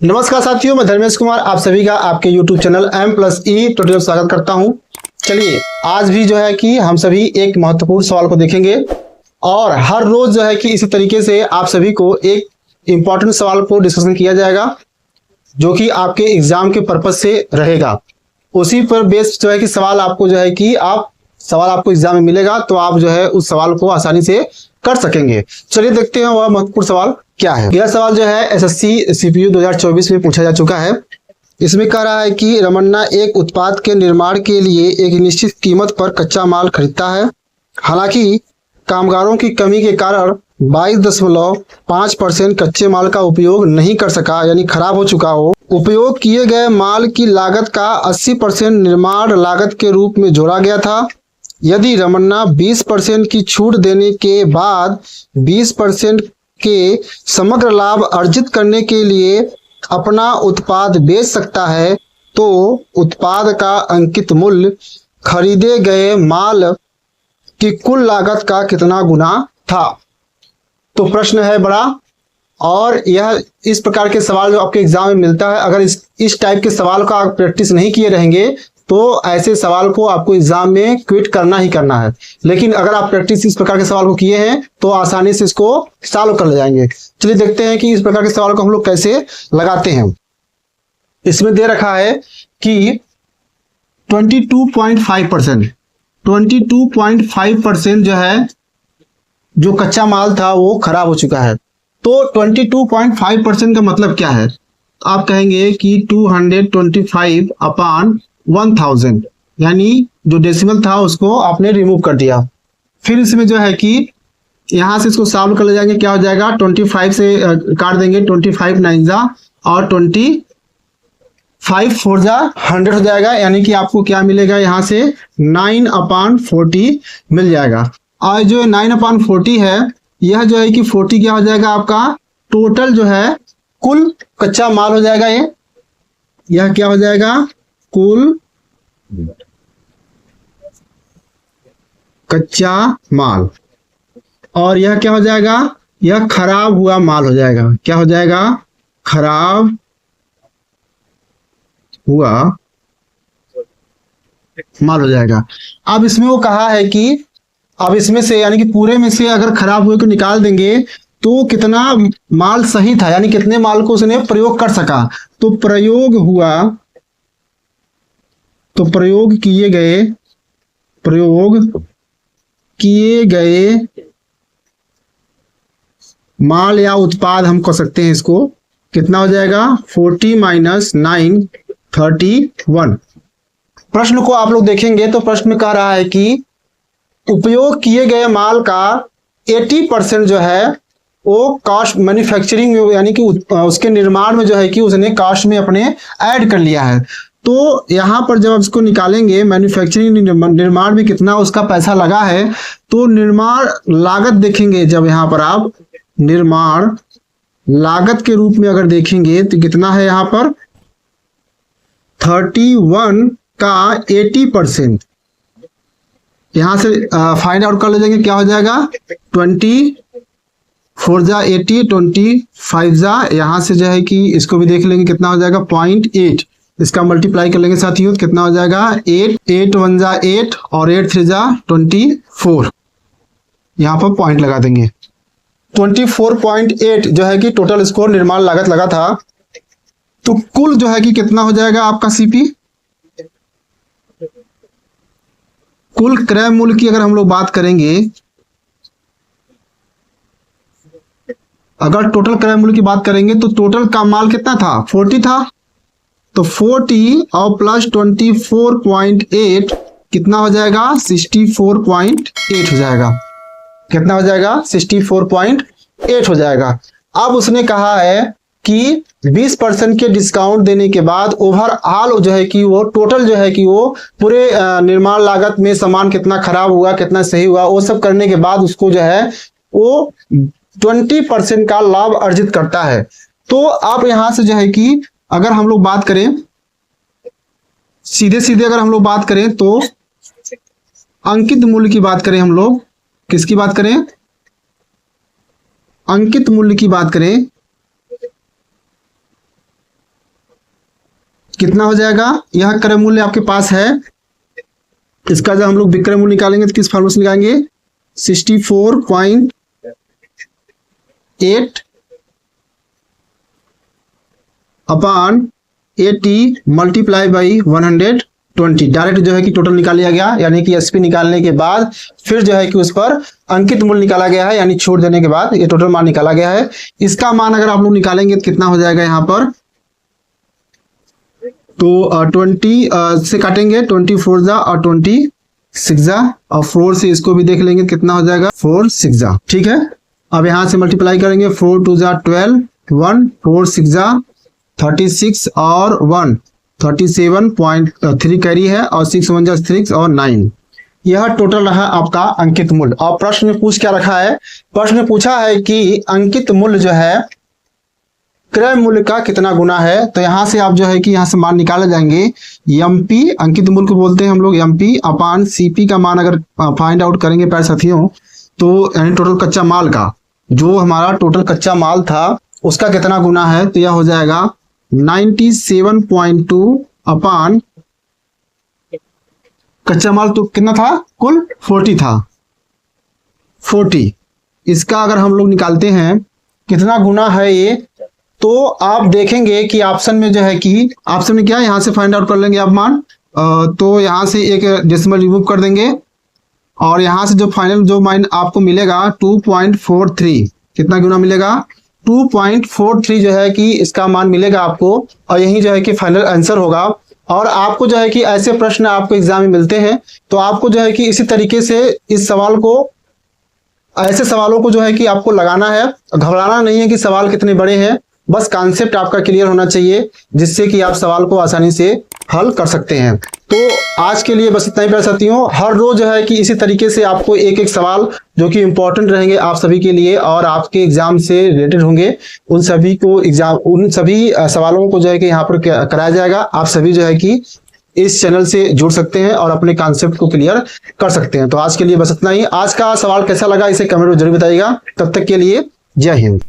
नमस्कार साथियों, मैं धर्मेश कुमार आप सभी का आपके YouTube चैनल M+E ट्यूटोरियल स्वागत करता हूं। चलिए आज भी जो है कि हम सभी एक महत्वपूर्ण सवाल को देखेंगे और हर रोज जो है कि इसी तरीके से आप सभी को एक इम्पोर्टेंट सवाल को डिस्कशन किया जाएगा जो कि आपके एग्जाम के पर्पज से रहेगा। उसी पर बेस्ड जो है कि सवाल आपको जो है कि सवाल आपको एग्जाम में मिलेगा तो आप जो है उस सवाल को आसानी से कर सकेंगे। चलिए देखते हैं वह महत्वपूर्ण सवाल क्या है। यह सवाल जो है एसएससी सीपीयू 2024 में पूछा जा चुका है। इसमें कह रहा है कि रमन्ना एक उत्पाद के निर्माण के लिए एक निश्चित कीमत पर कच्चा माल खरीदता है। हालांकि कामगारों की कमी के कारण 22.5% कच्चे माल का उपयोग नहीं कर सका, यानी खराब हो चुका हो। उपयोग किए गए माल की लागत का 80% निर्माण लागत के रूप में जोड़ा गया था। यदि रमन्ना 20% की छूट देने के बाद 20% के समग्र लाभ अर्जित करने के लिए अपना उत्पाद बेच सकता है तो उत्पाद का अंकित मूल्य खरीदे गए माल की कुल लागत का कितना गुना था। तो प्रश्न है बड़ा और यह इस प्रकार के सवाल जो आपके एग्जाम में मिलता है, अगर इस टाइप के सवाल का आप प्रैक्टिस नहीं किए रहेंगे तो ऐसे सवाल को आपको एग्जाम में क्विट करना ही करना है। लेकिन अगर आप प्रैक्टिस इस प्रकार के सवाल को किए हैं तो आसानी से इसको सॉल्व कर ले जाएंगे। चलिए देखते हैं कि इस प्रकार के सवाल को हम लोग कैसे लगाते हैं। इसमें दे रखा है कि 22.5% जो है जो कच्चा माल था वो खराब हो चुका है। तो 22.5% का मतलब क्या है? आप कहेंगे कि 225/1000, यानी जो डेसिमल था उसको आपने रिमूव कर दिया। फिर इसमें जो है कि यहां से इसको सॉल्व कर ले जाएंगे, क्या हो जाएगा 25 से काट देंगे, 25 9 जा और 25 4 जा 100 हो जाएगा, यानी कि आपको क्या मिलेगा यहाँ से 9/40 मिल जाएगा। और जो 9/40 है यह जो है कि 40 क्या हो जाएगा आपका टोटल जो है कुल कच्चा माल हो जाएगा। यह क्या हो जाएगा कुल कच्चा माल। और यह क्या हो जाएगा, यह खराब हुआ माल हो जाएगा। क्या हो जाएगा? खराब हुआ माल हो जाएगा। अब इसमें वो कहा है कि अब इसमें से यानी कि पूरे में से अगर खराब हुए को निकाल देंगे तो कितना माल सही था, यानी कितने माल को उसने प्रयोग कर सका। तो प्रयोग किए गए माल या उत्पाद हम कह सकते हैं इसको, कितना हो जाएगा 40 - 9 31। प्रश्न को आप लोग देखेंगे तो प्रश्न में कह रहा है कि उपयोग किए गए माल का 80% जो है वो कॉस्ट मैन्युफैक्चरिंग में, यानी कि उसके निर्माण में जो है कि उसने कॉस्ट में अपने ऐड कर लिया है। तो यहाँ पर जब आप इसको निकालेंगे मैन्युफैक्चरिंग निर्माण में कितना उसका पैसा लगा है तो निर्माण लागत देखेंगे। जब यहाँ पर आप निर्माण लागत के रूप में अगर देखेंगे तो कितना है यहाँ पर 31 का 80%। यहां से फाइंड आउट कर ले जाएंगे, क्या हो जाएगा 24 जा 80 25 जा, यहां से जो है कि इसको भी देख लेंगे कितना हो जाएगा 0.8। इसका मल्टीप्लाई कर लेंगे साथियों, कितना हो जाएगा 8 8 1 जा 8 और 8 3 जा 24। यहां पर पॉइंट लगा देंगे। 24.8 जो है कि टोटल स्कोर निर्माण लागत लगा था। तो कुल जो है कि कितना हो जाएगा आपका सीपी, कुल क्रय मूल्य की अगर हम लोग बात करेंगे, अगर टोटल क्रय मूल्य की बात करेंगे तो टोटल का माल कितना था 40 था। तो 40 और प्लस 24.8 कितना हो जाएगा 64.8 हो जाएगा। कितना हो जाएगा 64.8 हो जाएगा। अब उसने कहा है कि 20% के डिस्काउंट देने के बाद ओवरऑल जो है कि वो टोटल जो है कि वो पूरे निर्माण लागत में सामान कितना खराब हुआ कितना सही हुआ वो सब करने के बाद उसको जो है वो 20% का लाभ अर्जित करता है। तो आप यहां से जो है कि अगर हम लोग बात करें सीधे सीधे अगर हम लोग बात करें तो अंकित मूल्य की बात करें, हम लोग किसकी बात करें अंकित मूल्य की बात करें कितना हो जाएगा, यह क्रय मूल्य आपके पास है, इसका जब हम लोग विक्रय मूल्य निकालेंगे तो किस फॉर्मूले से निकालेंगे, 64.8 अपॉन 80 मल्टीप्लाई बाई 120, डायरेक्ट जो है कि टोटल निकाल लिया गया, यानी कि एसपी निकालने के बाद फिर जो है कि उस पर अंकित मूल्य निकाला गया है, यानी छूट देने के बाद ये टोटल मान निकाला गया है। इसका मान अगर आप लोग निकालेंगे तो कितना हो जाएगा यहाँ पर, तो 20 से काटेंगे, 24 जा और 26 जा, और 4 से इसको भी देख लेंगे कितना हो जाएगा, 4 6 जा। ठीक है, अब यहाँ से मल्टीप्लाई करेंगे, 4 2 जा 12, 1 4 6 जा 36 और 1 37.3 कैरी है, और 6 1 जा 6 और 9, यह टोटल रहा आपका अंकित मूल्य। और प्रश्न में पूछ क्या रखा है, प्रश्न में पूछा है कि अंकित मूल्य जो है क्रय मूल्य का कितना गुना है। तो यहाँ से आप जो है कि यहाँ से मान निकाले जाएंगे, एमपी अंकित मूल्य को बोलते हैं हम लोग, एमपी अपान सीपी का मान अगर फाइंड आउट करेंगे प्यारे साथियों, तो यानी टोटल कच्चा माल का, जो हमारा टोटल कच्चा माल था उसका कितना गुना है, तो यह हो जाएगा 97.2 अपान कच्चा माल तो कितना था, कुल 40 था, 40, इसका अगर हम लोग निकालते हैं कितना गुना है ये, तो आप देखेंगे कि ऑप्शन में जो है कि ऑप्शन में क्या है, यहाँ से फाइंड आउट कर लेंगे आप मान, तो यहाँ से एक डेसिमल रिमूव कर देंगे, और यहाँ से जो फाइनल जो मान आपको मिलेगा 2.43, कितना गुना मिलेगा, 2.43 जो है कि इसका मान मिलेगा आपको, और यही जो है कि फाइनल आंसर होगा। और आपको जो है कि ऐसे प्रश्न आपको एग्जाम में मिलते हैं, तो आपको जो है कि इसी तरीके से इस सवाल को, ऐसे सवालों को जो है कि आपको लगाना है, घबराना नहीं है कि सवाल कितने बड़े हैं, बस कॉन्सेप्ट आपका क्लियर होना चाहिए, जिससे कि आप सवाल को आसानी से हल कर सकते हैं। तो आज के लिए बस इतना ही प्यारे साथियों, हर रोज जो है कि इसी तरीके से आपको एक एक सवाल जो कि इंपॉर्टेंट रहेंगे आप सभी के लिए और आपके एग्जाम से रिलेटेड होंगे, उन सभी सवालों को जो है कि यहाँ पर कराया जाएगा। आप सभी जो है कि इस चैनल से जुड़ सकते हैं और अपने कॉन्सेप्ट को क्लियर कर सकते हैं। तो आज के लिए बस इतना ही। आज का सवाल कैसा लगा इसे कमेंट में जरूर बताइएगा। तब तक के लिए जय हिंद।